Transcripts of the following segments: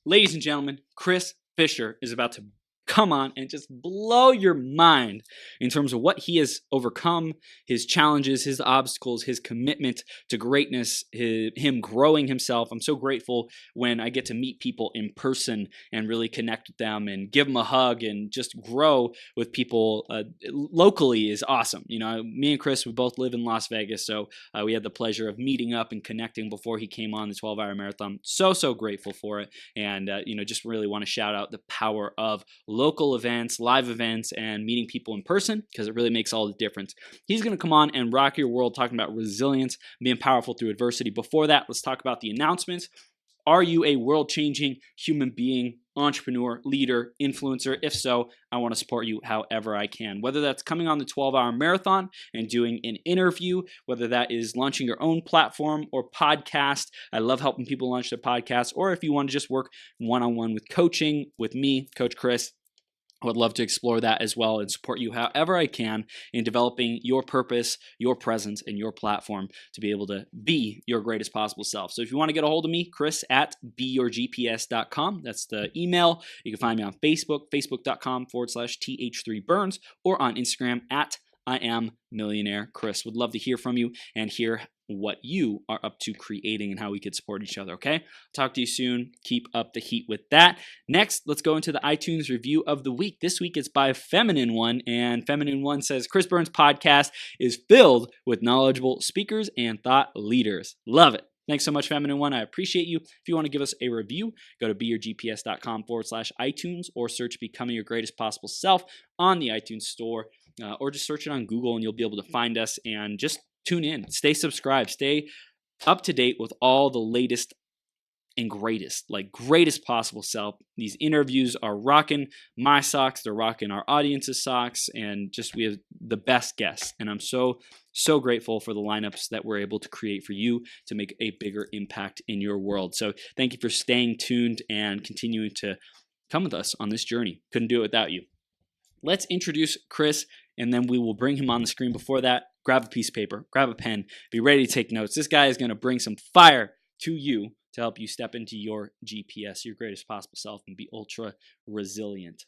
ladies and gentlemen, Chris Fisher is about to come on and just blow your mind in terms of what he has overcome, his challenges, his obstacles, his commitment to greatness, him growing himself. I'm so grateful when I get to meet people in person and really connect with them and give them a hug and just grow with people locally is awesome. You know, me and Chris, we both live in Las Vegas, so we had the pleasure of meeting up and connecting before he came on the 12-hour marathon. So grateful for it. And, just really want to shout out the power of local events, live events, and meeting people in person because it really makes all the difference. He's going to come on and rock your world talking about resilience, being powerful through adversity. Before that, let's talk about the announcements. Are you a world-changing human being, entrepreneur, leader, influencer? If so, I want to support you however I can. Whether that's coming on the 12-hour marathon and doing an interview, whether that is launching your own platform or podcast. I love helping people launch their podcasts. Or if you want to just work one-on-one with coaching with me, Coach Chris, I would love to explore that as well and support you however I can in developing your purpose, your presence, and your platform to be able to be your greatest possible self. So if you want to get a hold of me, Chris at beyourgps.com. That's the email. You can find me on Facebook, facebook.com/th3burns, or on Instagram at I am Millionaire Chris. Would love to hear from you and hear what you are up to creating and how we could support each other, okay? Talk to you soon. Keep up the heat with that. Next, let's go into the iTunes review of the week. This week it's by Feminine One, and Feminine One says, Chris Burns' podcast is filled with knowledgeable speakers and thought leaders. Love it. Thanks so much, Feminine One. I appreciate you. If you want to give us a review, go to beyourgps.com/iTunes or search Becoming Your Greatest Possible Self on the iTunes store, or just search it on Google and you'll be able to find us and just tune in. Stay subscribed. Stay up to date with all the latest and greatest possible self. These interviews are rocking my socks. They're rocking our audience's socks. And just we have the best guests. And I'm so grateful for the lineups that we're able to create for you to make a bigger impact in your world. So thank you for staying tuned and continuing to come with us on this journey. Couldn't do it without you. Let's introduce Chris, and then we will bring him on the screen. Before that, grab a piece of paper, grab a pen, be ready to take notes. This guy is going to bring some fire to you to help you step into your GPS, your greatest possible self, and be ultra resilient.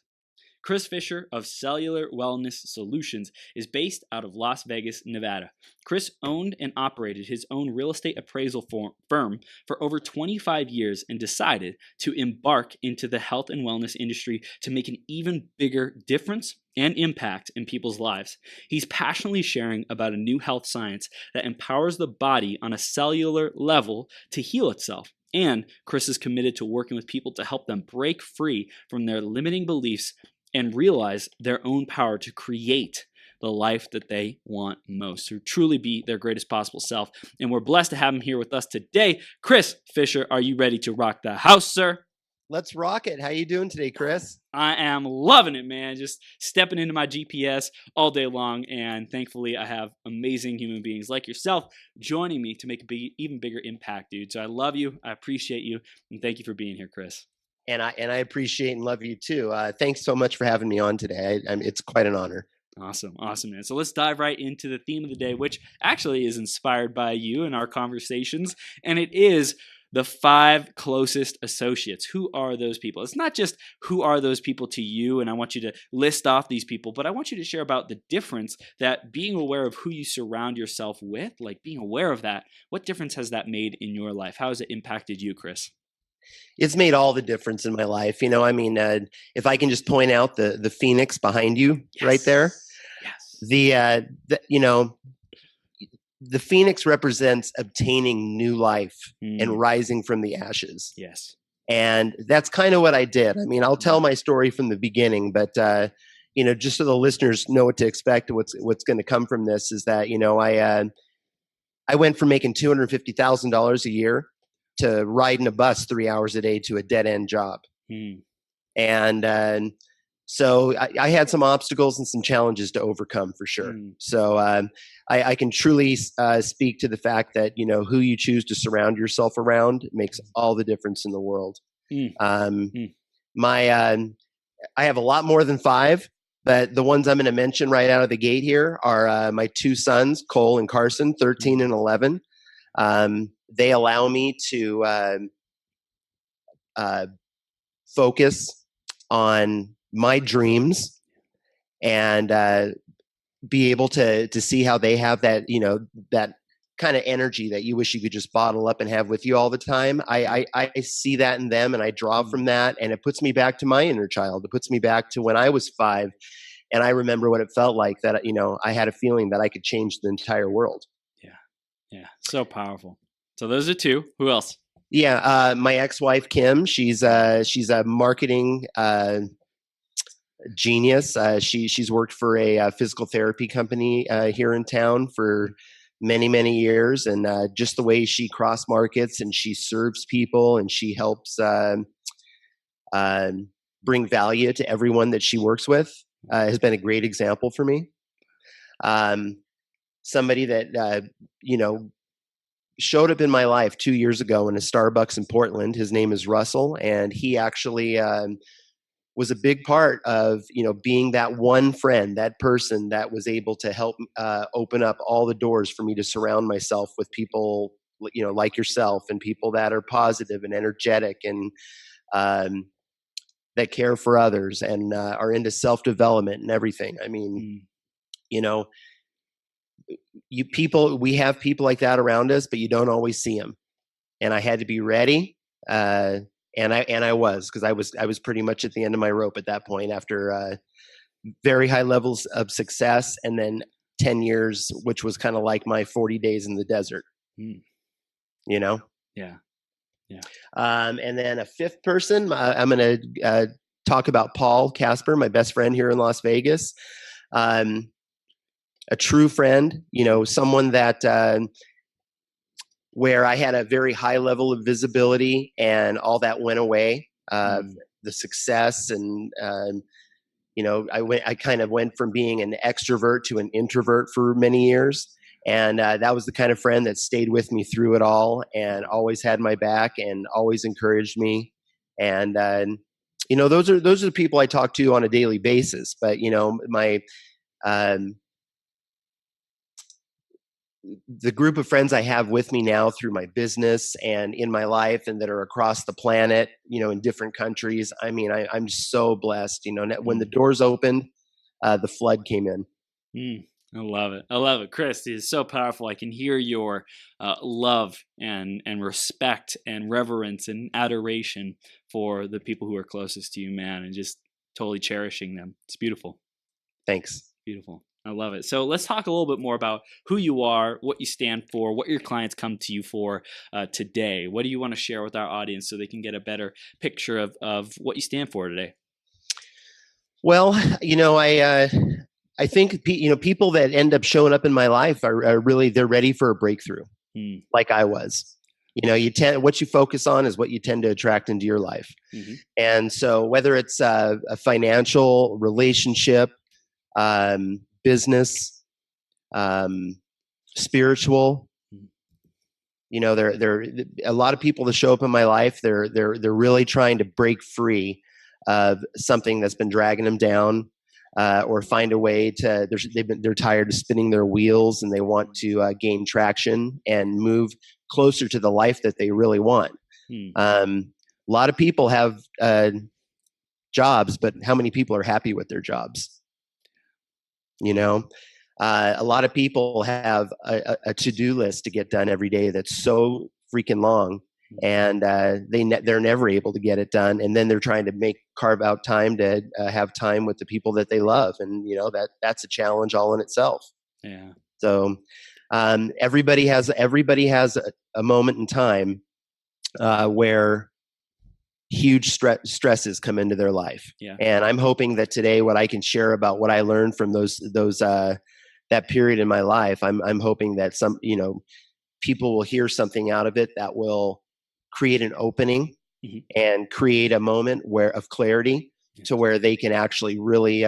Chris Fisher of Cellular Wellness Solutions is based out of Las Vegas, Nevada. Chris owned and operated his own real estate appraisal firm for over 25 years and decided to embark into the health and wellness industry to make an even bigger difference and impact in people's lives. He's passionately sharing about a new health science that empowers the body on a cellular level to heal itself. And Chris is committed to working with people to help them break free from their limiting beliefs and realize their own power to create the life that they want most, to truly be their greatest possible self. And we're blessed to have him here with us today. Chris Fisher, are you ready to rock the house, sir? Let's rock it. How you doing today, Chris? I am loving it, man. Just stepping into my GPS all day long. And thankfully, I have amazing human beings like yourself joining me to make a even bigger impact, dude. So I love you. I appreciate you. And thank you for being here, Chris. And I appreciate and love you too. Thanks so much for having me on today. It's quite an honor. Awesome, man. So let's dive right into the theme of the day, which actually is inspired by you and our conversations. And it is the 5 closest associates. Who are those people? It's not just who are those people to you, and I want you to list off these people, but I want you to share about the difference that being aware of who you surround yourself with, like being aware of that, what difference has that made in your life? How has it impacted you, Chris? It's made all the difference in my life. If I can just point out the phoenix behind you, yes, right there. Yes. The phoenix represents obtaining new life and rising from the ashes. Yes. And that's kind of what I did. I mean, I'll tell my story from the beginning, but just so the listeners know what to expect, what's going to come from this is that, I went from making $250,000 a year to riding a bus 3 hours a day to a dead end job. And so I had some obstacles and some challenges to overcome for sure. So I can truly speak to the fact that, who you choose to surround yourself around makes all the difference in the world. I have a lot more than 5, but the ones I'm going to mention right out of the gate here are my 2 sons, Cole and Carson, 13 and 11. They allow me to focus on my dreams and be able to see how they have that, that kind of energy that you wish you could just bottle up and have with you all the time. I see that in them, and I draw from that, and it puts me back to my inner child. It puts me back to when I was 5, and I remember what it felt like that, I had a feeling that I could change the entire world. Yeah. Yeah. So powerful. So those are 2. Who else? Yeah. My ex-wife, Kim, she's a marketing genius. She's worked for a physical therapy company here in town for many, many years, and just the way she cross markets and she serves people and she helps bring value to everyone that she works with has been a great example for me. Somebody that showed up in my life 2 years ago in a Starbucks in Portland. His name is Russell, and he actually was a big part of being that one friend, that person that was able to help open up all the doors for me to surround myself with people like yourself, and people that are positive and energetic and that care for others and are into self-development and everything. I mean, we have people like that around us, but you don't always see them. And I had to be ready. And I was, because I was pretty much at the end of my rope at that point after very high levels of success, and then 10 years, which was kind of like my 40 days in the desert. Yeah. Yeah. And then a 5th person, I'm going to talk about Paul Casper, my best friend here in Las Vegas. A true friend, someone that where I had a very high level of visibility, and all that went away. The success, and I kind of went from being an extrovert to an introvert for many years, and that was the kind of friend that stayed with me through it all, and always had my back, and always encouraged me. And those are the people I talk to on a daily basis. But my the group of friends I have with me now through my business and in my life, and that are across the planet, in different countries. I mean, I'm so blessed. When the doors opened, the flood came in. I love it. I love it. Chris, it is so powerful. I can hear your love and respect and reverence and adoration for the people who are closest to you, man, and just totally cherishing them. It's beautiful. Thanks. Beautiful. I love it. So let's talk a little bit more about who you are, what you stand for, what your clients come to you for today. What do you want to share with our audience so they can get a better picture of what you stand for today? Well, I think people that end up showing up in my life are really, they're ready for a breakthrough, like I was. What you focus on is what you tend to attract into your life. Mm-hmm. And so whether it's a financial relationship, business, spiritual, there a lot of people that show up in my life. They're really trying to break free of something that's been dragging them down, or find a way to. They're tired of spinning their wheels, and they want to gain traction and move closer to the life that they really want. A lot of people have jobs, but how many people are happy with their jobs? A lot of people have a to-do list to get done every day that's so freaking long, and they're never able to get it done. And then they're trying to carve out time to have time with the people that they love, and that's a challenge all in itself. Yeah. So everybody has a moment in time where huge stresses come into their life. Yeah. And I'm hoping that today, what I can share about what I learned from that period in my life, I'm hoping that some, people will hear something out of it that will create an opening, mm-hmm. and create a moment of clarity, to where they can actually really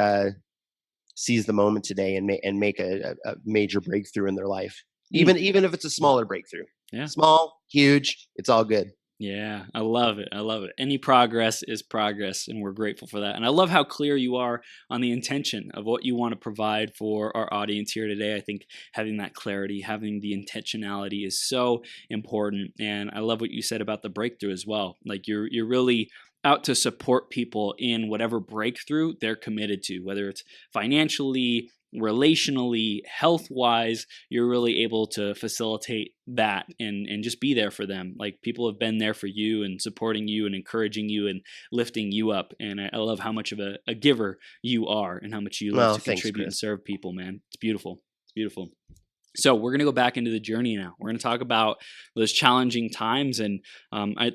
seize the moment today and make a major breakthrough in their life. Even if it's a smaller breakthrough. Yeah. Small, huge, it's all good. Yeah, I love it. I love it. Any progress is progress, and we're grateful for that. And I love how clear you are on the intention of what you want to provide for our audience here today. I think having that clarity, having the intentionality is so important. And I love what you said about the breakthrough as well. Like you're really out to support people in whatever breakthrough they're committed to, whether it's financially, relationally, health wise. You're really able to facilitate that and just be there for them. Like, people have been there for you and supporting you and encouraging you and lifting you up. And I love how much of a giver you are and how much you love Well, to thanks, contribute and Chris. serve people, man. It's beautiful. It's beautiful. So we're going to go back into the journey now. We're going to talk about those challenging times. And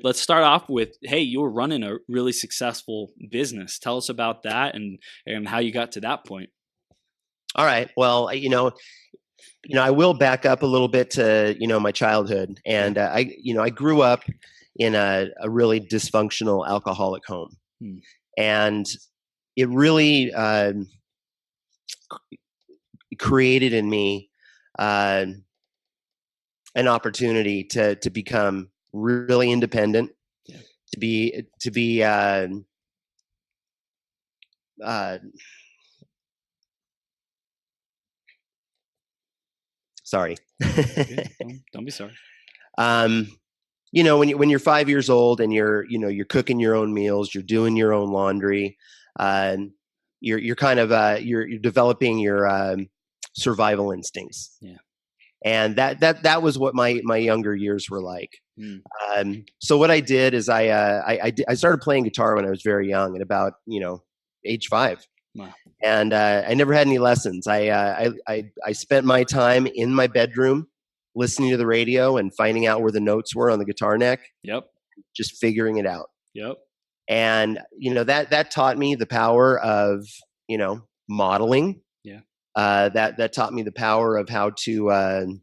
let's start off with, hey, you were running a really successful business. Tell us about that and how you got to that point. All right. Well, I will back up a little bit to, my childhood. And I grew up in a really dysfunctional alcoholic home. And it really created in me an opportunity to become really independent, to be sorry. Don't be sorry. When you're 5 years old and you're cooking your own meals, you're doing your own laundry, you're kind of you're developing your survival instincts. Yeah. And that was what my younger years were like. So what I did is I started playing guitar when I was very young, at about age 5. Wow. And I never had any lessons. I spent my time in my bedroom listening to the radio and finding out where the notes were on the guitar neck. Yep. Just figuring it out. Yep. And that taught me the power of modeling. Yeah. That taught me the power of how to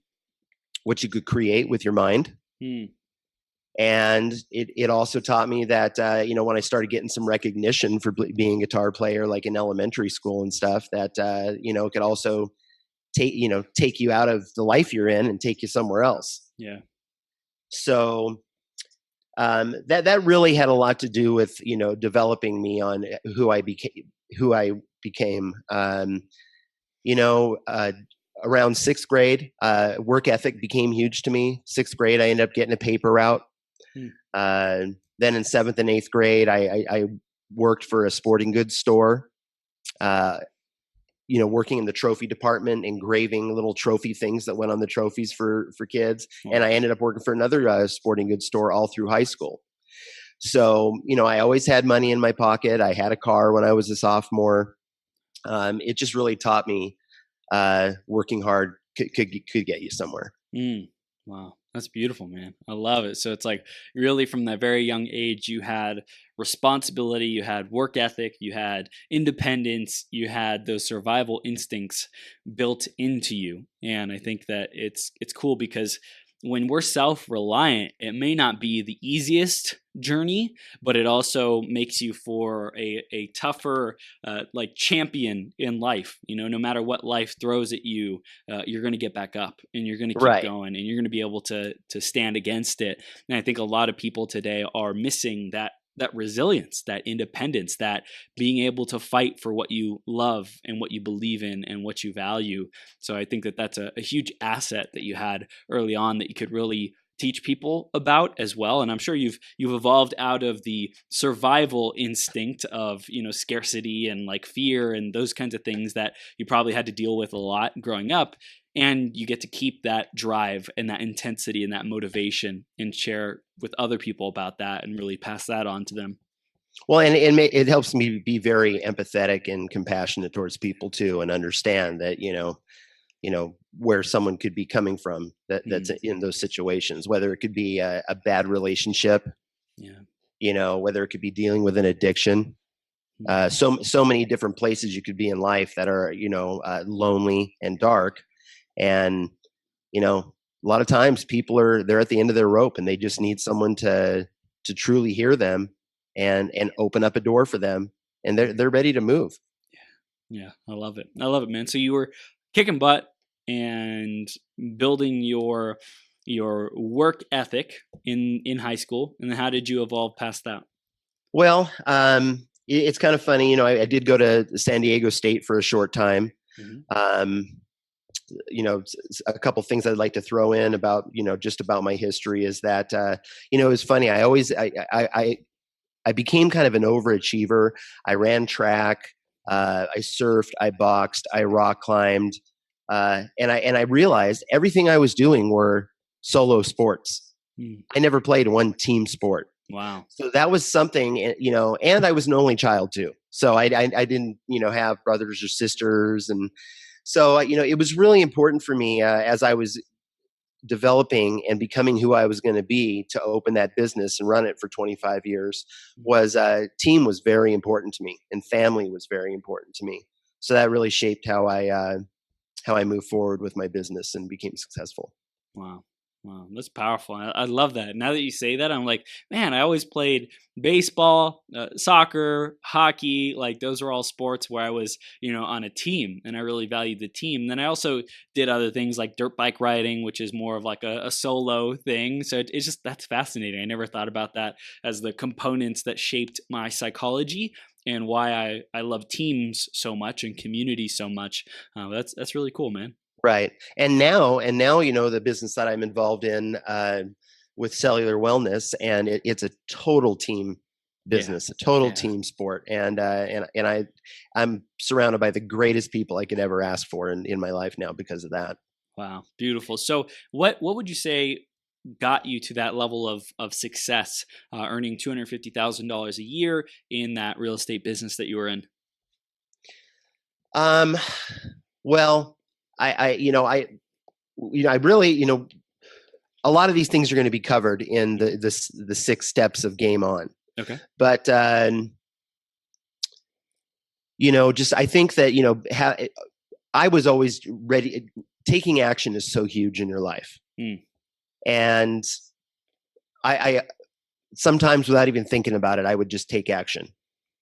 what you could create with your mind. And it also taught me that when I started getting some recognition for being a guitar player, like in elementary school and stuff, that it could also take you out of the life you're in and take you somewhere else. Yeah. So that really had a lot to do with developing me on who I became. Around 6th grade, work ethic became huge to me. 6th grade, I ended up getting a paper route. Then in 7th and 8th grade, I worked for a sporting goods store, working in the trophy department, engraving little trophy things that went on the trophies for kids. And I ended up working for another sporting goods store all through high school. So, I always had money in my pocket. I had a car when I was a sophomore. It just really taught me working hard could get you somewhere. Wow. That's beautiful, man. I love it. So it's like, really from that very young age, you had responsibility, you had work ethic, you had independence, you had those survival instincts built into you. And I think that it's cool because when we're self-reliant, it may not be the easiest journey, but it also makes you for a tougher like champion in life. No matter what life throws at you, you're going to get back up and you're going to keep going and you're going to be able to stand against it. And I think a lot of people today are missing that resilience, that independence, that being able to fight for what you love and what you believe in and what you value. So I think that that's a huge asset that you had early on that you could really teach people about as well. And I'm sure you've evolved out of the survival instinct of, scarcity and like fear and those kinds of things that you probably had to deal with a lot growing up. And you get to keep that drive and that intensity and that motivation and share with other people about that and really pass that on to them. Well, and it helps me be very empathetic and compassionate towards people too, and understand that, where someone could be coming from that's in those situations, whether it could be a bad relationship, whether it could be dealing with an addiction. So many different places you could be in life that are, lonely and dark. And, a lot of times people they're at the end of their rope and they just need someone to truly hear them and open up a door for them, and they're ready to move. Yeah. I love it. I love it, man. So you were kicking butt and building your work ethic in high school. And then how did you evolve past that? Well, it's kind of funny. I did go to San Diego State for a short time. A couple things I'd like to throw in about, just about my history is that, it was funny. I I became kind of an overachiever. I ran track, I surfed, I boxed, I rock climbed, and I realized everything I was doing were solo sports. Mm. I never played one team sport. Wow. So that was something, and I was an only child too. So I didn't, have brothers or sisters. And so, it was really important for me as I was developing and becoming who I was going to be to open that business and run it for 25 years was team was very important to me, and family was very important to me. So that really shaped how I moved forward with my business and became successful. Wow. Wow. That's powerful. I love that. Now that you say that, I'm like, man, I always played baseball, soccer, hockey. Like those are all sports where I was, on a team, and I really valued the team. And then I also did other things like dirt bike riding, which is more of like a solo thing. So it's just, that's fascinating. I never thought about that as the components that shaped my psychology and why I love teams so much and community so much. That's really cool, man. Right. And now, the business that I'm involved in with Cellular Wellness, and it's a total team Yeah. business, a total Yeah. team sport. I'm surrounded by the greatest people I could ever ask for in my life now because of that. Wow, beautiful. So, what would you say got you to that level of success, earning $250,000 a year in that real estate business that you were in? Um, well, I really, a lot of these things are going to be covered in the 6 steps of Game On. Okay. But just I think that I was always ready. Taking action is so huge in your life, and I sometimes without even thinking about it, I would just take action.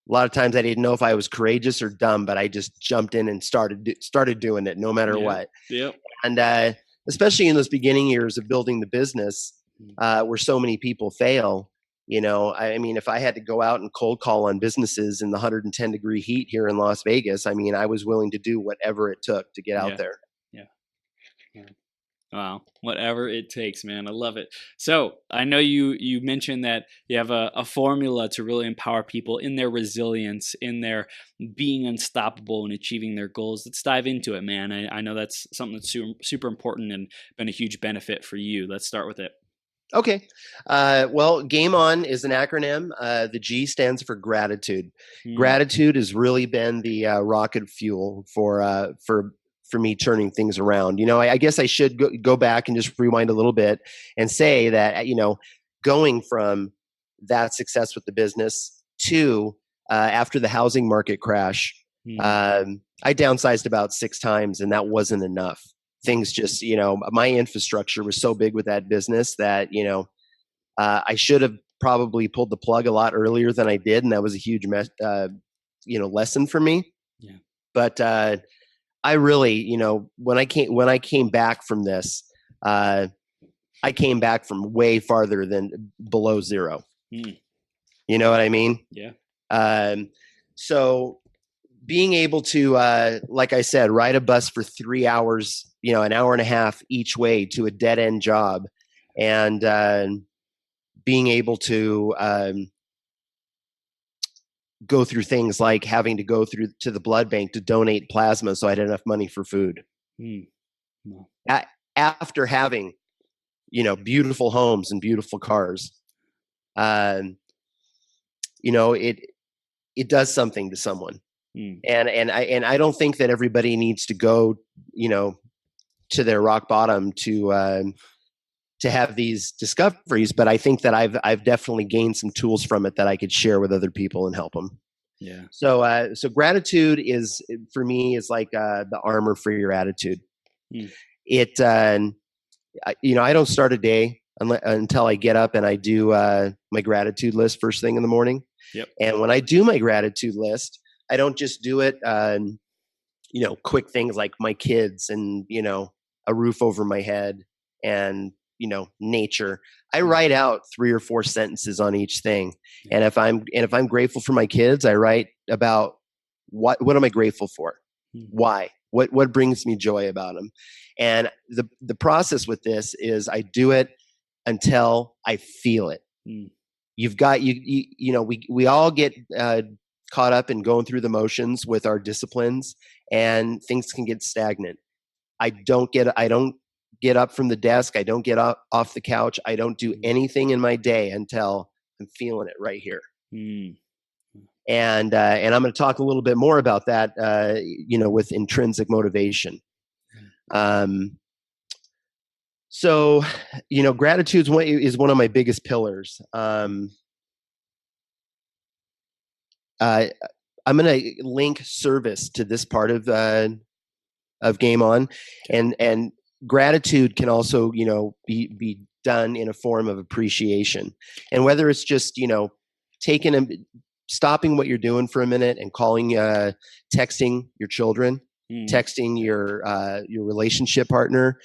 A lot of times I didn't know if I was courageous or dumb, but I just jumped in and started doing it no matter Yeah. what. Yep. And especially in those beginning years of building the business, where so many people fail. I mean, if I had to go out and cold call on businesses in the 110-degree heat here in Las Vegas, I mean, I was willing to do whatever it took to get out Yeah. there. Yeah. Yeah. Wow, whatever it takes, man. I love it. So I know you mentioned that you have a formula to really empower people in their resilience, in their being unstoppable and achieving their goals. Let's dive into it, man. I know that's something that's super important and been a huge benefit for you. Let's start with it. Okay. Well, Game On is an acronym. The G stands for gratitude. Hmm. Gratitude has really been the rocket fuel for me turning things around. I guess I should go back and just rewind a little bit and say that, going from that success with the business to after the housing market crash, Hmm. I downsized about 6 times, and that wasn't enough. Things just, my infrastructure was so big with that business that, I should have probably pulled the plug a lot earlier than I did. And that was a huge lesson for me. Yeah. But I really, when I came back from this, I came back from way farther than below zero. Hmm. You know what I mean? Yeah. So being able to, like I said, ride a bus for 3 hours, an hour and a half each way to a dead end job, and being able to go through things like having to go through to the blood bank to donate plasma so I had enough money for food. Hmm. Wow. After having, beautiful homes and beautiful cars, it does something to someone. Hmm. And I don't think that everybody needs to go, to their rock bottom to have these discoveries, but I think that I've definitely gained some tools from it that I could share with other people and help them. Yeah. So gratitude is for me is like the armor for your attitude. Hmm. It I don't start a day until I get up and I do my gratitude list first thing in the morning. Yep. And when I do my gratitude list, I don't just do it, quick things like my kids and, a roof over my head and, nature. I write out 3 or 4 sentences on each thing. Yeah. And if I'm grateful for my kids, I write about what am I grateful for? Hmm. Why? What brings me joy about them? And the process with this is I do it until I feel it. Hmm. you've got you know we all get caught up in going through the motions with our disciplines, and things can get stagnant. I don't get up from the desk. I don't get off the couch. I don't do anything in my day until I'm feeling it right here. Mm. And I'm going to talk a little bit more about that, with intrinsic motivation. So, gratitude is one of my biggest pillars. I'm going to link service to this part of Game On, and gratitude can also, be done in a form of appreciation, and whether it's just stopping what you're doing for a minute and calling, texting your children, texting your relationship partner,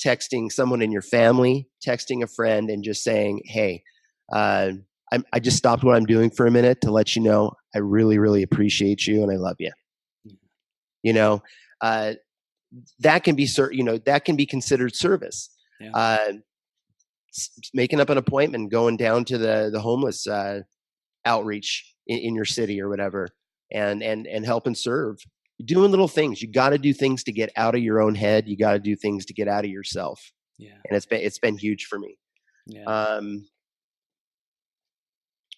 texting someone in your family, texting a friend, and just saying, "Hey, I just stopped what I'm doing for a minute to let you know I really, really appreciate you and I love you." That can be that can be considered service. Yeah. Making up an appointment, going down to the homeless outreach in your city or whatever, and help and serve, doing little things. You got to do things to get out of your own head. You got to do things to get out of yourself. Yeah. And it's been huge for me. Yeah.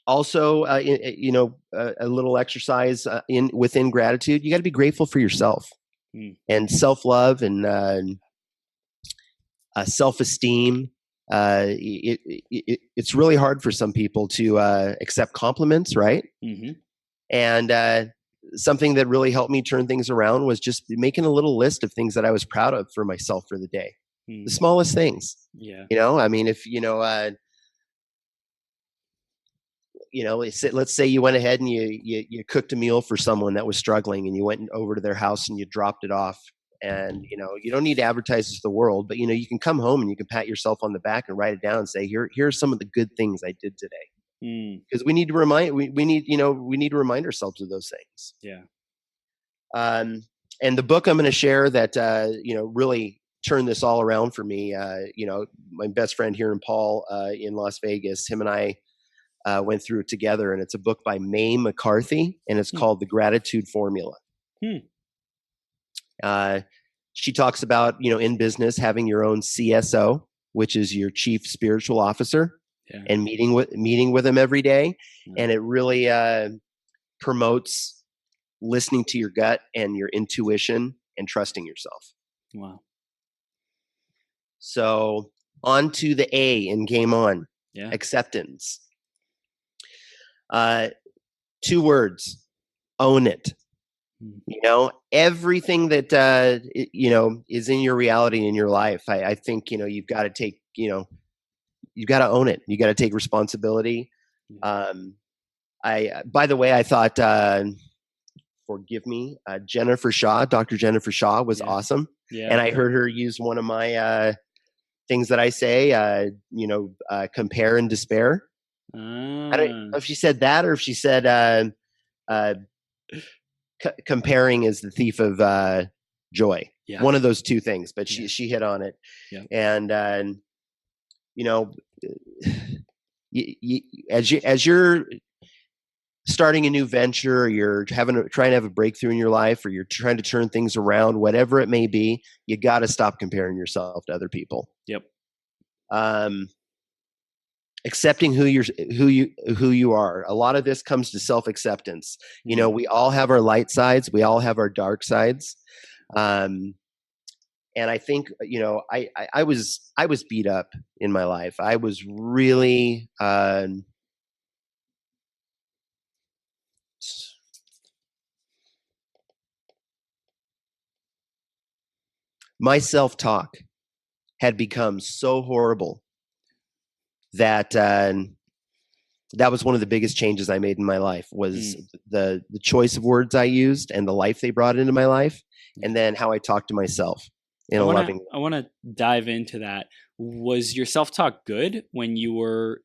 Also, a little exercise within gratitude. You got to be grateful for yourself, and self-love, and self-esteem. It's really hard for some people to accept compliments, right? Mm-hmm. And something that really helped me turn things around was just making a little list of things that I was proud of for myself for the day. The smallest things. Yeah. I mean, if let's say you went ahead and you cooked a meal for someone that was struggling, and you went over to their house and you dropped it off. And you don't need to advertise this to the world, but you can come home and you can pat yourself on the back and write it down and say, here are some of the good things I did today. Because we need to remind ourselves of those things. Yeah. And the book I'm going to share that really turned this all around for me. My best friend here in Paul in Las Vegas, him and I went through it together, and it's a book by Mae McCarthy, and it's called The Gratitude Formula. She talks about, in business, having your own CSO, which is your chief spiritual officer, and meeting with them every day. And it really promotes listening to your gut and your intuition and trusting yourself. Wow. So on to the A in Game On. Yeah. Acceptance. 2 words: own it. Everything that is in your reality in your life, I think you've got to take, you've got to own it. You got to take responsibility. By the way, I thought, forgive me, Dr. Jennifer Shaw was awesome. Yeah. And I heard her use one of my things that I say, compare and despair. I don't know if she said that, or if she said comparing is the thief of joy. Yeah. One of those 2 things, but she hit on it. Yeah. And as you're starting a new venture, or you're trying to have a breakthrough in your life, or you're trying to turn things around, whatever it may be, you got to stop comparing yourself to other people. Yep. Accepting who you are. A lot of this comes to self-acceptance. We all have our light sides, we all have our dark sides. And I think, I was beat up in my life. I was really my self-talk had become so horrible that that was one of the biggest changes I made in my life, was the choice of words I used and the life they brought into my life, and then how I talked to myself in a loving way. I want to dive into that. Was your self-talk good when you were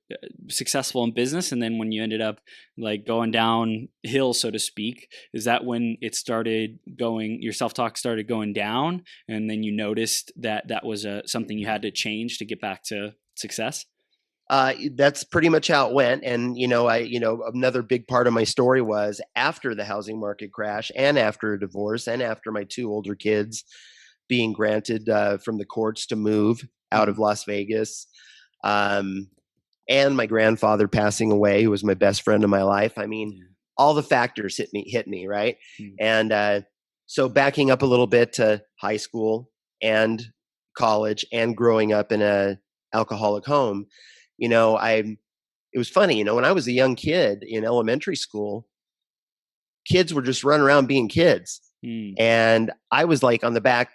successful in business, and then when you ended up like going downhill, so to speak, is that when it started going, your self-talk started going down, and then you noticed that that was something you had to change to get back to success? That's pretty much how it went. And, another big part of my story was after the housing market crash and after a divorce and after my two older kids being granted from the courts to move out of Las Vegas, and my grandfather passing away, who was my best friend in my life. I mean, all the factors hit me, right? And so backing up a little bit to high school and college and growing up in a alcoholic home, it was funny, when I was a young kid in elementary school, kids were just running around being kids. And I was like on the back,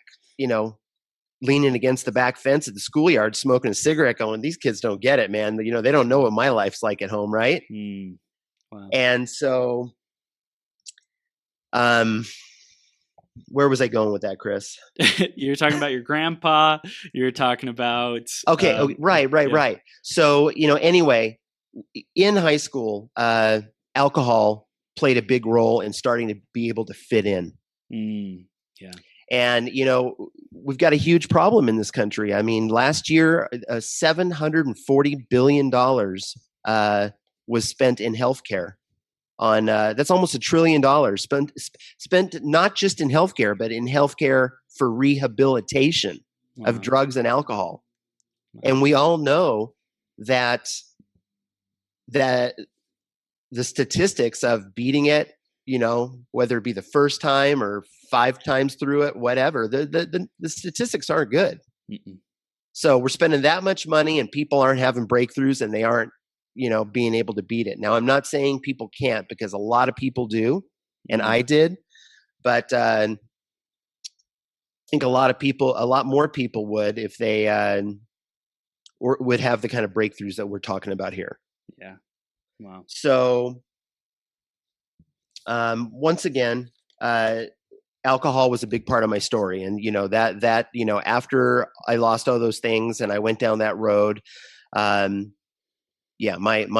leaning against the back fence at the schoolyard, smoking a cigarette, going, these kids don't get it, man. They don't know what my life's like at home. Right. Wow. And so, where was I going with that, Chris? You're talking about your grandpa. You're talking about. Okay. Right. So, anyway, in high school, alcohol played a big role in starting to be able to fit in. Yeah. And, we've got a huge problem in this country. I mean, last year, $740 billion was spent in healthcare. That's almost $1 trillion spent not just in healthcare, but in healthcare for rehabilitation of drugs and alcohol. And we all know that the statistics of beating it, whether it be the first time or 5 times through it, whatever, the statistics aren't good. So we're spending that much money and people aren't having breakthroughs and they aren't, being able to beat it. Now, I'm not saying people can't, because a lot of people do, and I did, but I think a lot more people would if they would have the kind of breakthroughs that we're talking about here. Yeah. Wow. So once again, alcohol was a big part of my story. And, that after I lost all those things and I went down that road, my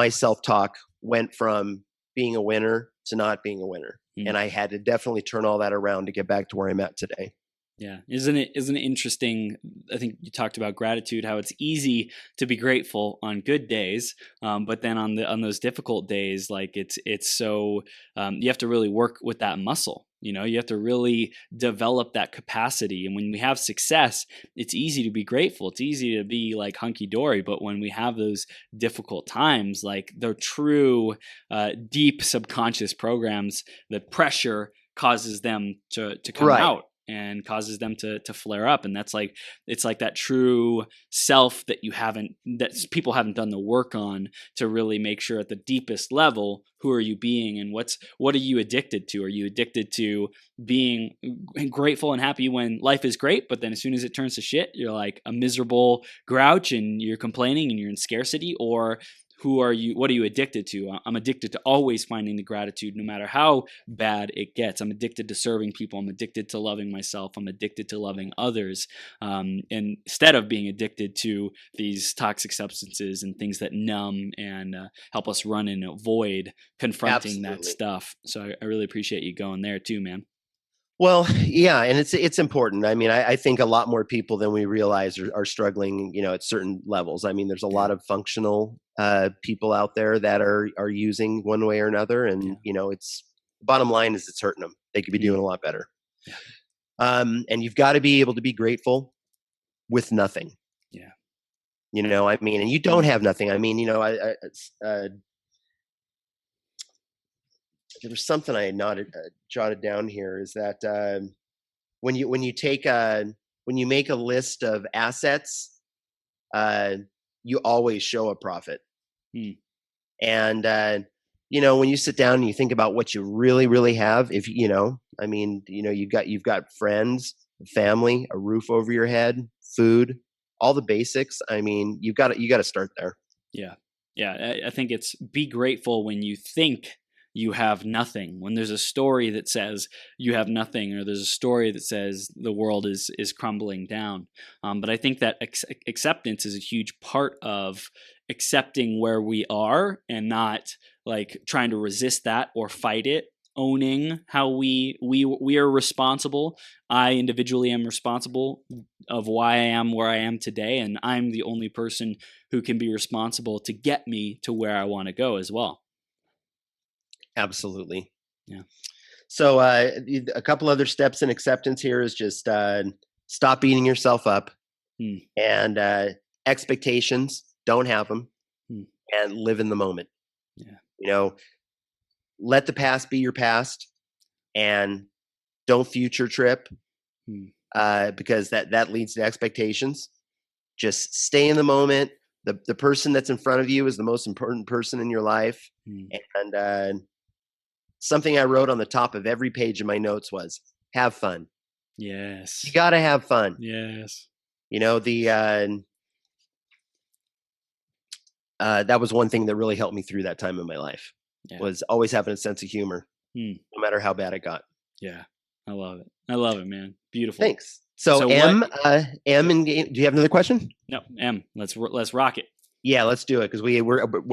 self-talk went from being a winner to not being a winner. And I had to definitely turn all that around to get back to where I'm at today. Yeah. Isn't it interesting? I think you talked about gratitude, how it's easy to be grateful on good days. But then on those difficult days, like it's so, you have to really work with that muscle. You have to really develop that capacity. And when we have success, it's easy to be grateful. It's easy to be like hunky dory. But when we have those difficult times, like the true deep subconscious programs, the pressure causes them to come out and causes them to flare up. And that's like, it's like that true self that people haven't done the work on to really make sure at the deepest level, who are you being and what are you addicted to? Are you addicted to being grateful and happy when life is great, but then as soon as it turns to shit, you're like a miserable grouch and you're complaining and you're in scarcity? Or what are you addicted to? I'm addicted to always finding the gratitude no matter how bad it gets. I'm addicted to serving people. I'm addicted to loving myself. I'm addicted to loving others. And instead of being addicted to these toxic substances and things that numb and help us run and avoid confronting that stuff. So I really appreciate you going there too, man. Well, yeah, and it's important. I mean, I think a lot more people than we realize are struggling, at certain levels. I mean, there's a lot of functional people out there that are using one way or another, and it's bottom line is it's hurting them. They could be doing a lot better. Yeah. And you've got to be able to be grateful with nothing. Yeah. I mean, and you don't have nothing. I mean, there was something I had jotted down here, is that when you make a list of assets, you always show a profit. And when you sit down and you think about what you really, really have, if you've got friends, family, a roof over your head, food, all the basics. I mean, you got to start there. Yeah. I think it's be grateful when you think you have nothing, when there's a story that says you have nothing, or there's a story that says the world is crumbling down. But I think that acceptance is a huge part of accepting where we are and not like trying to resist that or fight it owning how we are responsible. I individually am responsible of why I am where I am today, and I'm the only person who can be responsible to get me to where I want to go as well. Absolutely. Yeah. So a couple other steps in acceptance here is just stop beating yourself up, and expectations, don't have them, and live in the moment. Yeah. Let the past be your past, and don't future trip, because that leads to expectations. Just stay in the moment. The person that's in front of you is the most important person in your life. And something I wrote on the top of every page of my notes was, have fun. Yes. You got to have fun. Yes. That was one thing that really helped me through that time in my life, was always having a sense of humor, no matter how bad it got. Yeah. I love it, man. Beautiful. Thanks. So M, and do you have another question? No, M. Let's rock it. Yeah, let's do it, because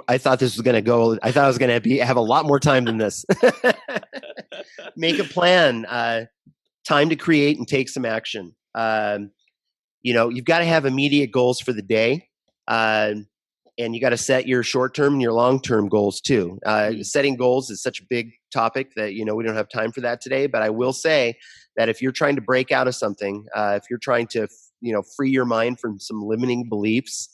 I thought this was going to go. I thought I was going to have a lot more time than this. Make a plan. Time to create and take some action. You've got to have immediate goals for the day, and you got to set your short-term and your long-term goals too. Setting goals is such a big topic that we don't have time for that today. But I will say that if you're trying to break out of something, if you're trying to free your mind from some limiting beliefs,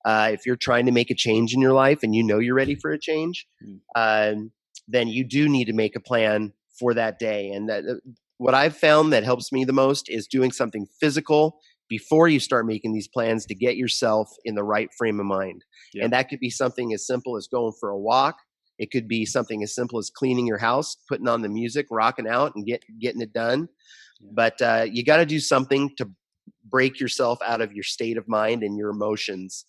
if you're trying to make a change in your life and you're ready for a change, then you do need to make a plan for that day. And what I've found that helps me the most is doing something physical before you start making these plans to get yourself in the right frame of mind. Yep. And that could be something as simple as going for a walk. It could be something as simple as cleaning your house, putting on the music, rocking out, and getting it done. Yeah. But you got to do something to break yourself out of your state of mind and your emotions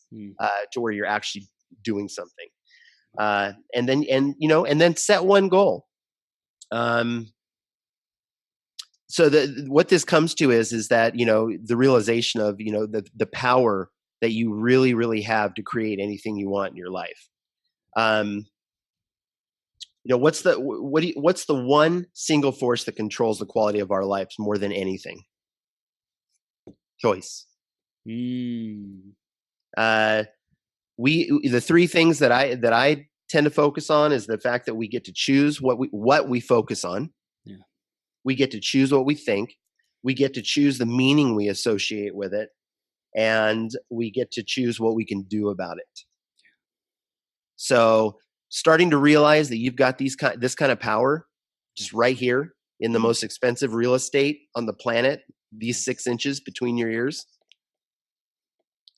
to where you're actually doing something. And then set one goal. So what this comes to is that, the realization of, the power that you really, really have to create anything you want in your life. What's the one single force that controls the quality of our lives more than anything? Choice. The three things that I tend to focus on is the fact that we get to choose what we focus on. Yeah. We get to choose what we think. We get to choose the meaning we associate with it, and we get to choose what we can do about it. So, starting to realize that you've got this kind of power just right here in the most expensive real estate on the planet, these 6 inches between your ears.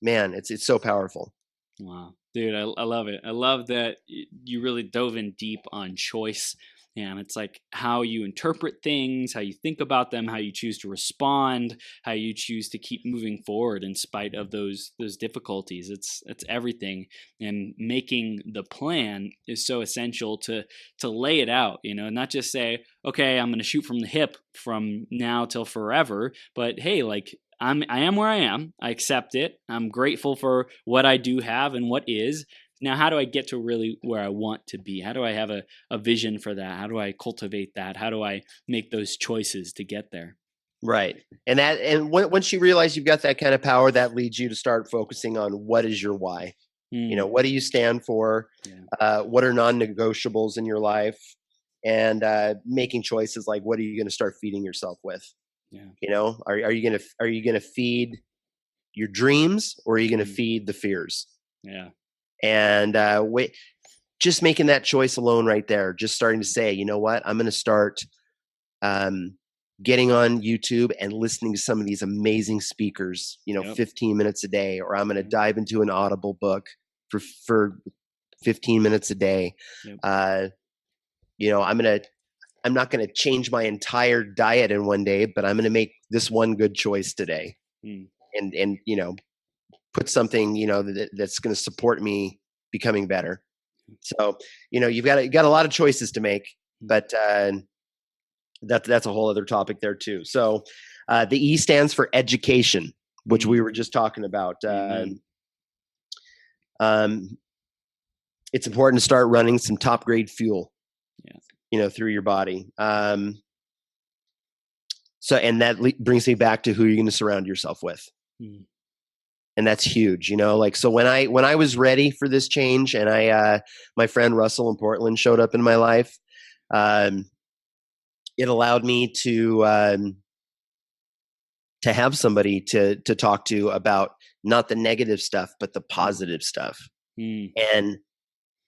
Man, it's so powerful. Wow. Dude, I love it. I love that you really dove in deep on choice. And it's like how you interpret things, how you think about them, how you choose to respond, how you choose to keep moving forward in spite of those difficulties. It's everything. And making the plan is so essential to lay it out, not just say, okay, I'm going to shoot from the hip from now till forever, but hey, like I am where I am. I accept it. I'm grateful for what I do have and what is. Now, how do I get to really where I want to be? How do I have a vision for that? How do I cultivate that? How do I make those choices to get there? Right. And once you realize you've got that kind of power, that leads you to start focusing on what is your why. What do you stand for? Yeah. What are non-negotiables in your life? And making choices like, what are you going to start feeding yourself with? Yeah. Are you going to feed your dreams, or are you going to feed the fears? Yeah. And just making that choice alone right there, just starting to say, you know what, I'm going to start getting on YouTube and listening to some of these amazing speakers, 15 minutes a day, or I'm going to dive into an Audible book for 15 minutes a day. Yep. I'm not going to change my entire diet in one day, but I'm going to make this one good choice today. And put something, that's going to support me becoming better. So, you've got a lot of choices to make, but that's a whole other topic there too. So, the E stands for education, which we were just talking about. It's important to start running some top grade fuel. Yeah. through your body. So, and that brings me back to who you're going to surround yourself with. Mm. And that's huge, like, so when I was ready for this change, and my friend Russell in Portland showed up in my life, it allowed me to have somebody to talk to about not the negative stuff, but the positive stuff. Mm. And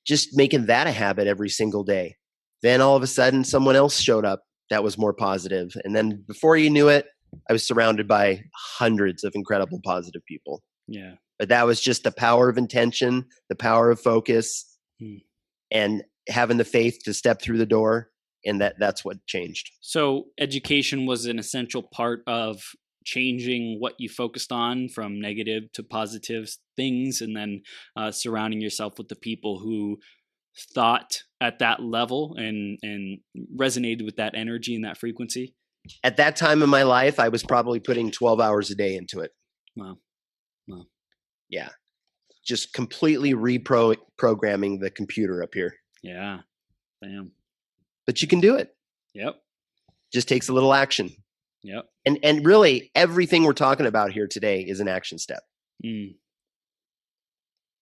just making that a habit every single day. Then all of a sudden someone else showed up that was more positive. And then before you knew it, I was surrounded by hundreds of incredible positive people. Yeah. But that was just the power of intention, the power of focus, Mm. and having the faith to step through the door. And that's what changed. So education was an essential part of changing what you focused on from negative to positive things, and then surrounding yourself with the people who thought at that level and resonated with that energy and that frequency. At that time in my life, I was probably putting 12 hours a day into it. Wow. Yeah. Just completely reprogramming the computer up here. Yeah. Damn. But you can do it. Yep. Just takes a little action. Yep. And really everything we're talking about here today is an action step. Mm.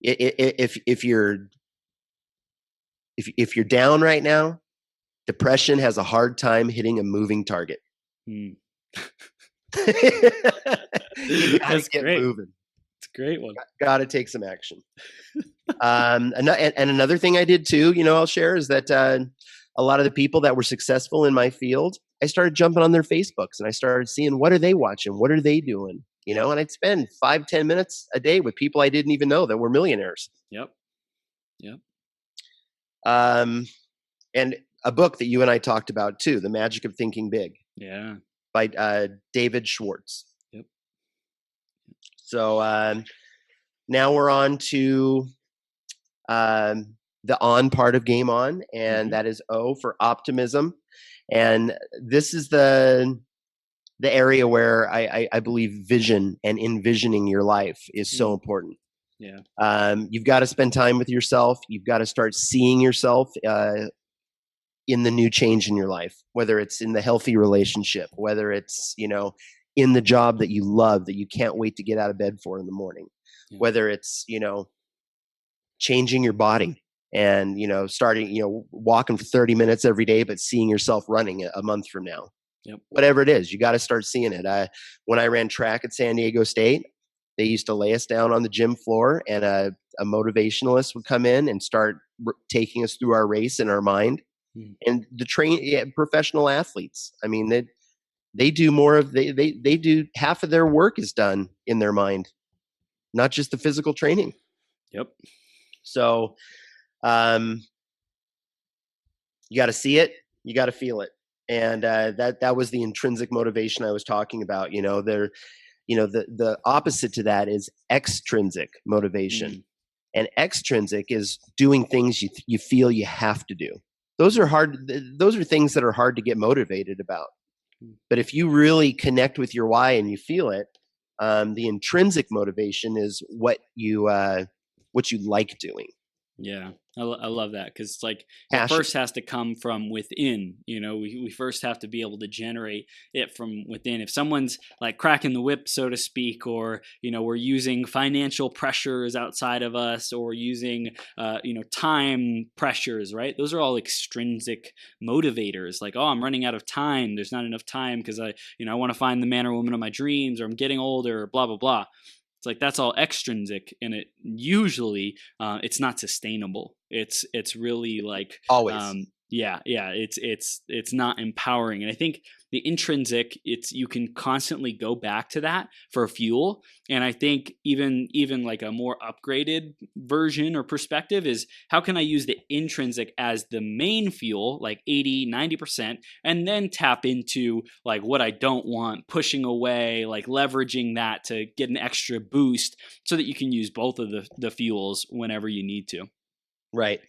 If you're down right now, depression has a hard time hitting a moving target. Mm. You gotta That's get great. moving. It's a great one. Gotta take some action. And another thing I did too, I'll share, is that a lot of the people that were successful in my field, I started jumping on their Facebooks and I started seeing, what are they watching? What are they doing? And I'd spend 5-10 minutes a day with people I didn't even know that were millionaires. Yep. And a book that you and I talked about too, The Magic of Thinking Big. Yeah. By David Schwartz. Yep. So now we're on to the on part of Game On, and that is O for optimism. And this is the area where I believe vision and envisioning your life is so important. Yeah. You've got to spend time with yourself. You've got to start seeing yourself in the new change in your life, whether it's in the healthy relationship, whether it's, in the job that you love, that you can't wait to get out of bed for in the morning, whether it's, changing your body and, starting, walking for 30 minutes every day, but seeing yourself running a month from now. Yep. Whatever it is, you got to start seeing it. When I ran track at San Diego State, they used to lay us down on the gym floor, and a motivationalist would come in and start taking us through our race in our mind. And the professional athletes, I mean, they do more of they do half of their work is done in their mind, not just the physical training. Yep. So, you got to see it, you got to feel it, and that was the intrinsic motivation I was talking about. The opposite to that is extrinsic motivation, and extrinsic is doing things you feel you have to do. Those are hard. Those are things that are hard to get motivated about. But if you really connect with your why and you feel it, the intrinsic motivation is what you like doing. Yeah, I love that, because it's like Passion. It first has to come from within. We first have to be able to generate it from within. If someone's like cracking the whip, so to speak, or we're using financial pressures outside of us, or using time pressures, right? Those are all extrinsic motivators. Like, oh, I'm running out of time. There's not enough time because I want to find the man or woman of my dreams, or I'm getting older, or blah blah blah. It's like that's all extrinsic, and it usually it's not sustainable. It's really like always. It's not empowering. And I think the intrinsic, you can constantly go back to that for fuel. And I think even like a more upgraded version or perspective is, how can I use the intrinsic as the main fuel, like 80-90%, and then tap into like what I don't want, pushing away, like leveraging that to get an extra boost, so that you can use both of the fuels whenever you need to. Right.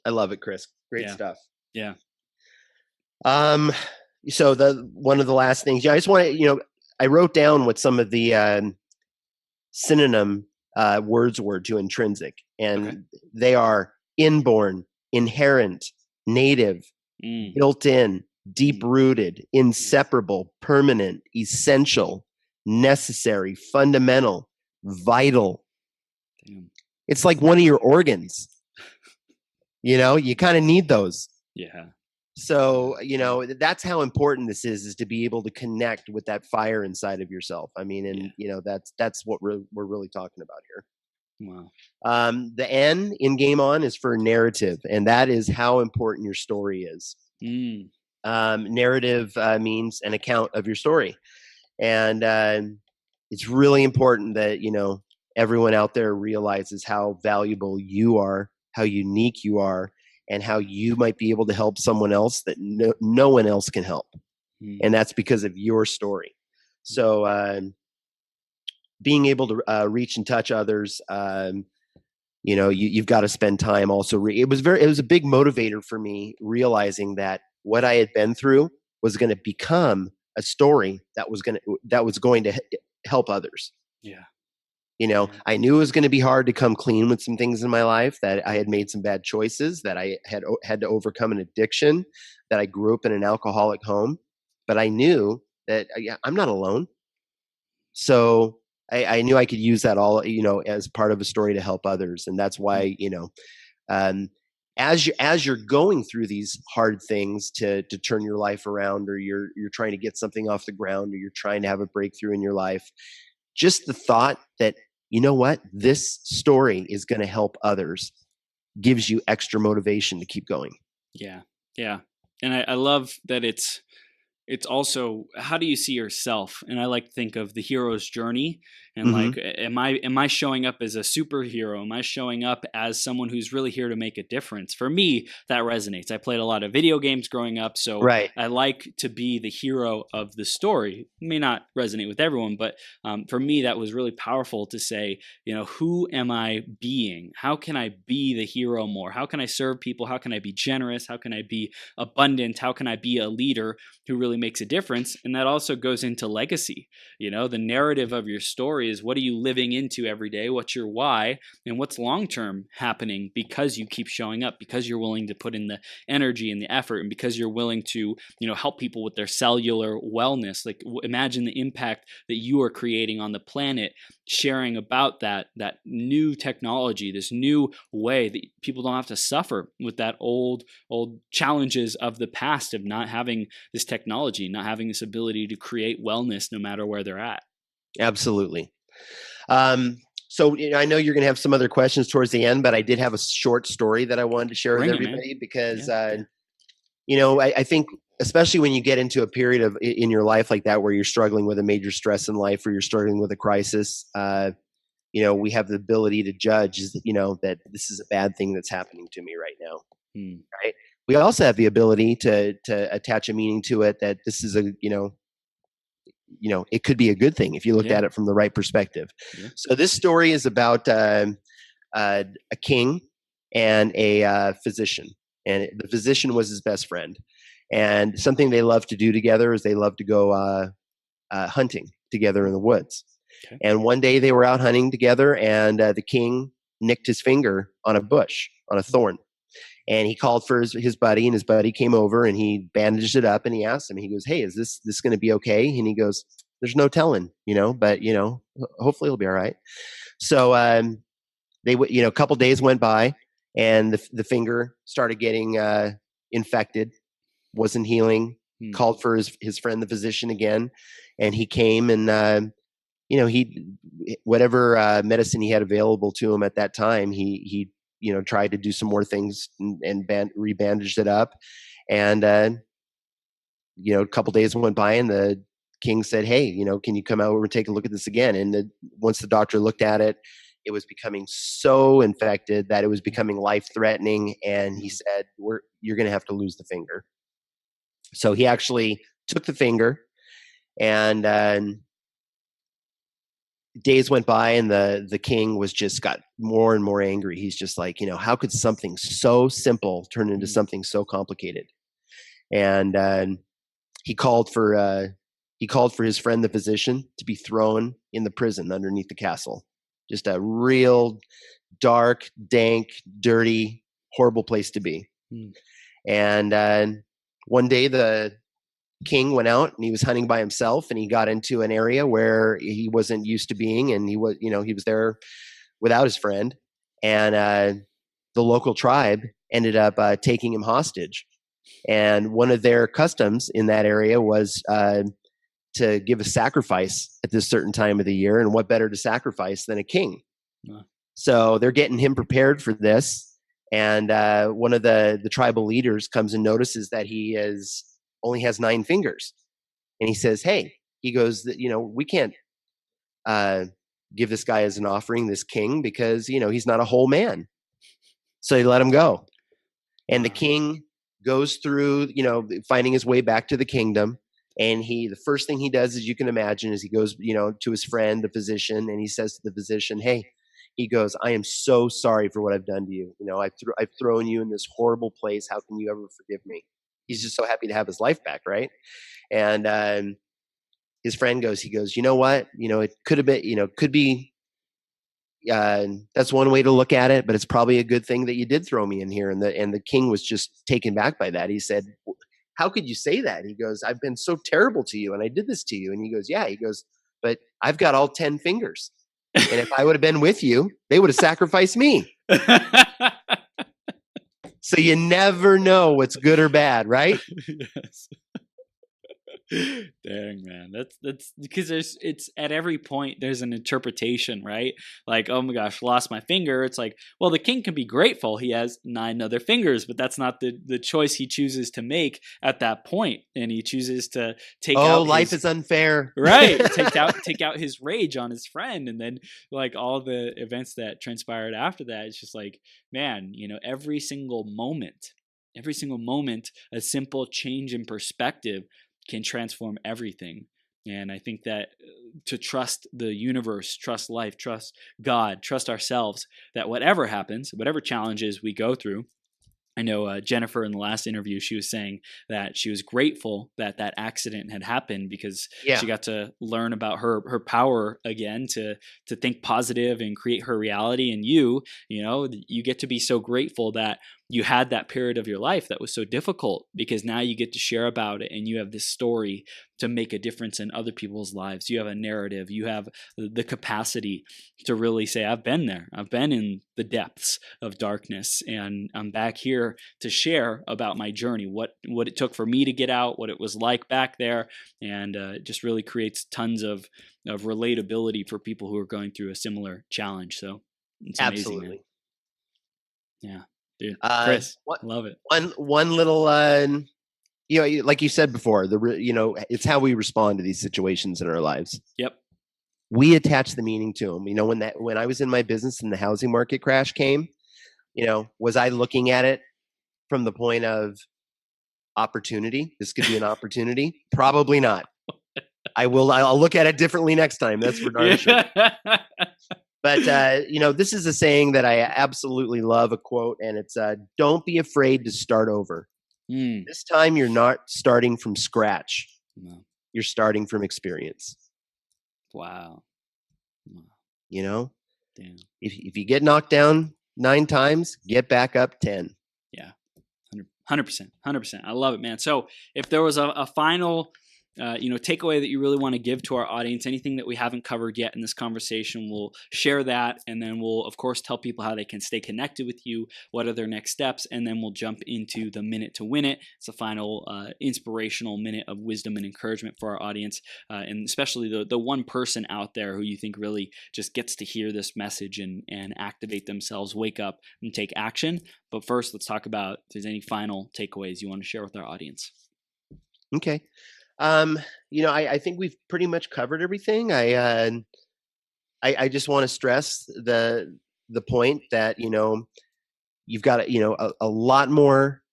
I love it, Chris. Great stuff. Yeah. So one of the last things, I just want to, I wrote down what some of the synonym words were to intrinsic, and they are inborn, inherent, native, Mm. built in, deep Mm. rooted, Yes. inseparable, permanent, essential, necessary, fundamental, vital. Damn. It's like one of your organs. You kind of need those. Yeah. So, Yeah. that's how important this is to be able to connect with that fire inside of yourself. I mean, Yeah. and that's what we're really talking about here. Wow. The N in Game On is for narrative, and that is how important your story is. Mm. Narrative means an account of your story, and it's really important that everyone out there realizes how valuable you are, how unique you are, and how you might be able to help someone else that no one else can help, Mm. and that's because of your story. So being able to reach and touch others, you've got to spend time also. It was a big motivator for me, realizing that what I had been through was going to become a story that was going to help others. Yeah. Yeah. I knew it was going to be hard to come clean with some things in my life, that I had made some bad choices, that I had to overcome an addiction, that I grew up in an alcoholic home, but I knew that yeah, I'm not alone. So I knew I could use that all, as part of a story to help others. And that's Mm. why, um, as you're going through these hard things to turn your life around, or you're trying to get something off the ground, or you're trying to have a breakthrough in your life, just the thought that, what, this story is going to help others gives you extra motivation to keep going. Yeah. Yeah. And I love that it's also, how do you see yourself? And I like to think of the hero's journey, and like, Hmm. am I showing up as a superhero? Am I showing up as someone who's really here to make a difference? For me, that resonates. I played a lot of video games growing up, so Right. I like to be the hero of the story. It may not resonate with everyone, but for me, that was really powerful to say, who am I being? How can I be the hero more? How can I serve people? How can I be generous? How can I be abundant? How can I be a leader who really makes a difference? And that also goes into legacy. The narrative of your story is, what are you living into every day? What's your why? And what's long term happening because you keep showing up, because you're willing to put in the energy and the effort, and because you're willing to help people with their cellular wellness. Like, imagine the impact that you are creating on the planet, sharing about that new technology, this new way that people don't have to suffer with that old challenges of the past, of not having this technology, not having this ability to create wellness no matter where they're at. Absolutely. So I know you're going to have some other questions towards the end, but I did have a short story that I wanted to share with Bring it, man. everybody, because, Yeah, yeah. I think, especially when you get into a period in your life like that, where you're struggling with a major stress in life, or you're struggling with a crisis, we have the ability to judge, that this is a bad thing that's happening to me right now. Hmm. Right. We also have the ability to attach a meaning to it, that this is it could be a good thing if you looked Yeah, at it from the right perspective. yeah. So this story is about a king and a physician, and the physician was his best friend. And something they love to do together is they love to go hunting together in the woods. Okay. And one day they were out hunting together, and the king nicked his finger on a bush, on a thorn. And he called for his buddy, and his buddy came over and he bandaged it up, and he asked him, he goes, "Hey, is this going to be okay?" And he goes, "There's no telling, but hopefully it'll be all right." So a couple days went by, and the finger started getting infected, wasn't healing. Hmm. Called for his friend, the physician, again, and he came, and he whatever medicine he had available to him at that time, he tried to do some more things, and rebandaged it up. And a couple days went by, and the king said, "Hey, can you come out over and take a look at this again?" And once the doctor looked at it, it was becoming so infected that it was becoming life threatening. And he said, "You're going to have to lose the finger." So he actually took the finger, and days went by, and the king was just got more and more angry. He's just like, how could something so simple turn into Hmm. something so complicated? And he called for his friend, the physician, to be thrown in the prison underneath the castle. Just a real dark, dank, dirty, horrible place to be. Hmm. And one day the king went out and he was hunting by himself, and he got into an area where he wasn't used to being, and he was there without his friend, and the local tribe ended up taking him hostage. And one of their customs in that area was to give a sacrifice at this certain time of the year, and what better to sacrifice than a king? So they're getting him prepared for this, and one of the tribal leaders comes and notices that he is only has 9 fingers, and he says, "Hey," he goes, "we can't give this guy as an offering, this king, because he's not a whole man." So they let him go, and the king goes through, finding his way back to the kingdom. And the first thing he does, as you can imagine, is he goes, to his friend, the physician, and he says to the physician, "Hey," he goes, "I am so sorry for what I've done to you. I've thrown you in this horrible place. How can you ever forgive me?" He's just so happy to have his life back, right? And his friend goes, "You know what? It could have been, could be. That's one way to look at it, but it's probably a good thing that you did throw me in here." And the king was just taken back by that. He said, "How could you say that?" He goes, "I've been so terrible to you, and I did this to you." And he goes, "Yeah." He goes, "But I've got all 10 fingers. And if I would have been with you, they would have sacrificed me." So you never know what's good or bad, right? Yes. Dang, man, that's because it's at every point there's an interpretation, right? Like, oh my gosh, lost my finger. It's like, well, the king can be grateful he has 9 other fingers, but that's not the choice he chooses to make at that point, and he chooses to take out life is unfair, right? take out his rage on his friend, and then like all the events that transpired after that. It's just like, man, every single moment, a simple change in perspective can transform everything. And I think that to trust the universe, trust life, trust God, trust ourselves, that whatever happens, whatever challenges we go through. I know Jennifer in the last interview, she was saying that she was grateful that that accident had happened because yeah, she got to learn about her power again to think positive and create her reality. And you get to be so grateful that you had that period of your life that was so difficult, because now you get to share about it, and you have this story to make a difference in other people's lives. You have a narrative, you have the capacity to really say, I've been there. I've been in the depths of darkness, and I'm back here to share about my journey, what it took for me to get out, what it was like back there. And it just really creates tons of relatability for people who are going through a similar challenge. So it's amazing, absolutely. man. Yeah, dude, Uh, Chris, love it. one little, like you said before, it's how we respond to these situations in our lives. Yep. We attach the meaning to them. When I was in my business and the housing market crash came, was I looking at it from the point of opportunity? This could be an opportunity. Probably not. I'll look at it differently next time. That's for darn sure. But this is a saying that I absolutely love, a quote, and it's "Don't be afraid to start over. This time you're not starting from scratch. No. You're starting from experience." Wow. Damn. If you get knocked down 9 times, get back up 10. Yeah, 100%. I love it, man. So if there was a final takeaway that you really want to give to our audience, anything that we haven't covered yet in this conversation, we'll share that, and then we'll of course tell people how they can stay connected with you, what are their next steps, and then we'll jump into the minute to win it. It's a final inspirational minute of wisdom and encouragement for our audience, and especially the one person out there who you think really just gets to hear this message and activate themselves, wake up, and take action. But first, let's talk about if there's any final takeaways you want to share with our audience. Okay. I think we've pretty much covered everything. I just want to stress the point that you've got a lot more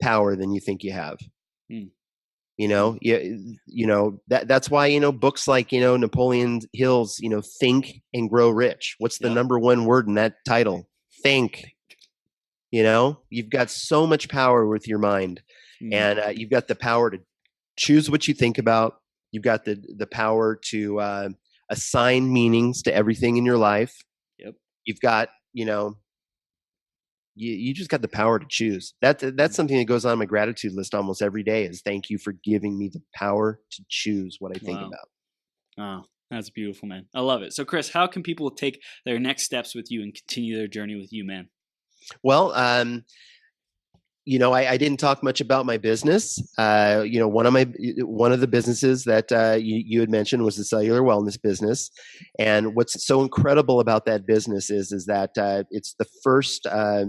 power than you think you have. That's why books like Napoleon Hill's Think and Grow Rich. What's the number one word in that title? Think. You've got so much power with your mind, and you've got the power to choose what you think about. You've got the power to assign meanings to everything in your life. Yep. You've got you just got the power to choose. That's something that goes on my gratitude list almost every day is thank you for giving me the power to choose what I think Wow. about. Oh, that's beautiful, man. I love it. So, Chris, how can people take their next steps with you and continue their journey with you, man? Well, I didn't talk much about my business. One of the businesses that you had mentioned was the cellular wellness business, and what's so incredible about that business is that it's the first uh,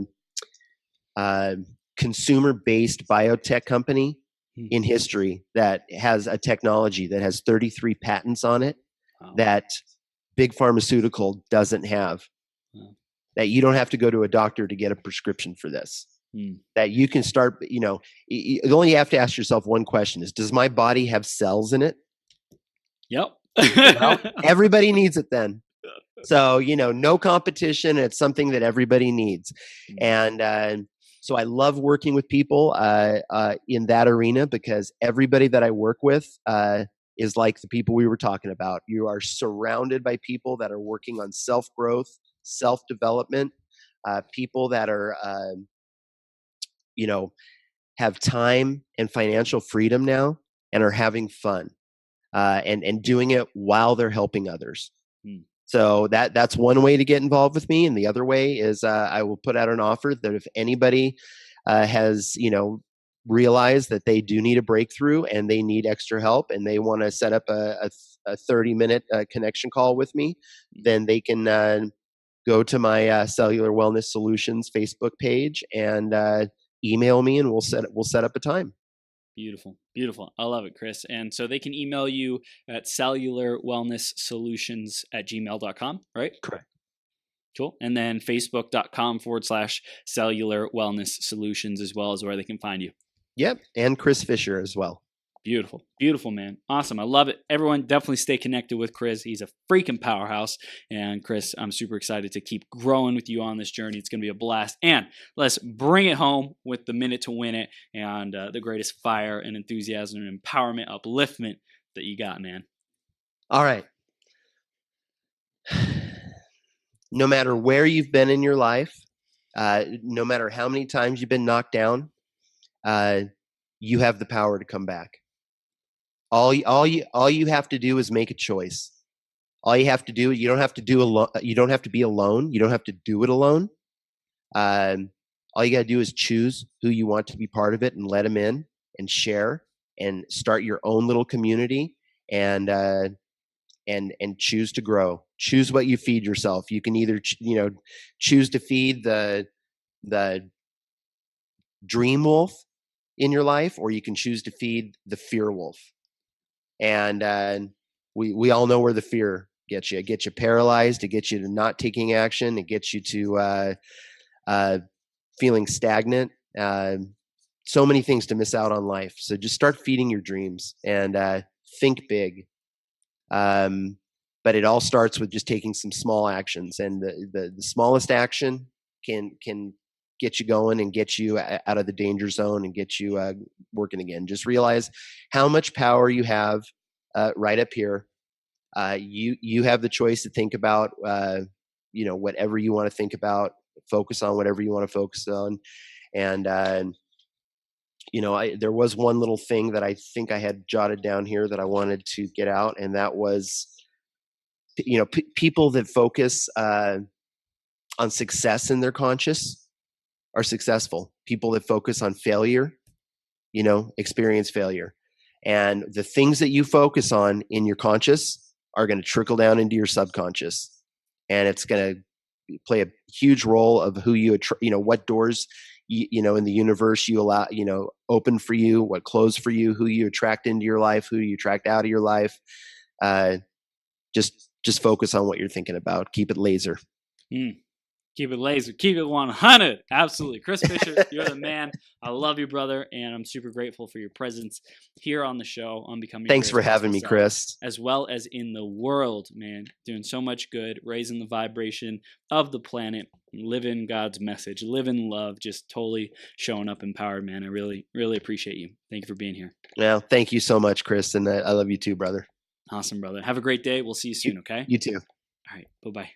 consumer-based biotech company Hmm. in history that has a technology that has 33 patents on it Wow. that big pharmaceutical doesn't have. Wow. That you don't have to go to a doctor to get a prescription for this. Hmm. That you can start, you only have to ask yourself one question is, does my body have cells in it? Yep. Well, everybody needs it then. So, no competition. It's something that everybody needs. And so I love working with people in that arena because everybody that I work with is like the people we were talking about. You are surrounded by people that are working on self-growth, self-development, people that are, have time and financial freedom now and are having fun and doing it while they're helping others. Hmm. So that's one way to get involved with me, and the other way is I will put out an offer that if anybody has realized that they do need a breakthrough and they need extra help and they want to set up a 30-minute connection call with me, then they can go to my Cellular Wellness Solutions Facebook page and email me, and we'll set up a time. Beautiful. Beautiful. I love it, Chris. And so they can email you at cellularwellnesssolutions@gmail.com, right? Correct. Cool. And then facebook.com/cellular wellness solutions as well as where they can find you. Yep. And Chris Fisher as well. Beautiful. Beautiful, man. Awesome. I love it. Everyone definitely stay connected with Chris. He's a freaking powerhouse. And Chris, I'm super excited to keep growing with you on this journey. It's going to be a blast. And let's bring it home with the minute to win it and the greatest fire and enthusiasm and empowerment, upliftment that you got, man. All right. No matter where you've been in your life, no matter how many times you've been knocked down, you have the power to come back. All you have to do is make a choice. All you have to do, you don't have to do alone. You don't have to be alone. You don't have to do it alone. All you got to do is choose who you want to be part of it and let them in and share and start your own little community and choose to grow. Choose what you feed yourself. You can either choose to feed the dream wolf in your life, or you can choose to feed the fear wolf. And we all know where the fear gets you. It gets you paralyzed. It gets you to not taking action. It gets you to feeling stagnant. So many things to miss out on life. So just start feeding your dreams and think big. But it all starts with just taking some small actions, and the smallest action can get you going and get you out of the danger zone and get you working again. Just realize how much power you have right up here. You have the choice to think about whatever you want to think about, focus on whatever you want to focus on, and there was one little thing that I think I had jotted down here that I wanted to get out, and that was people that focus on success in their conscious are successful. People that focus on failure, experience failure. And the things that you focus on in your conscious are going to trickle down into your subconscious. And it's going to play a huge role of who you, what doors, in the universe you allow, open for you, what close for you, who you attract into your life, who you attract out of your life. Just focus on what you're thinking about. Keep it laser. Keep it laser. Keep it 100. Absolutely. Chris Fisher, you're the man. I love you, brother. And I'm super grateful for your presence here on the show on Becoming Thanks for having me, Chris. As well as in the world, man. Doing so much good, raising the vibration of the planet, living God's message, living love, just totally showing up empowered, man. I really, really appreciate you. Thank you for being here. Well, thank you so much, Chris. And I love you too, brother. Awesome, brother. Have a great day. We'll see you soon, okay? You too. All right. Bye-bye.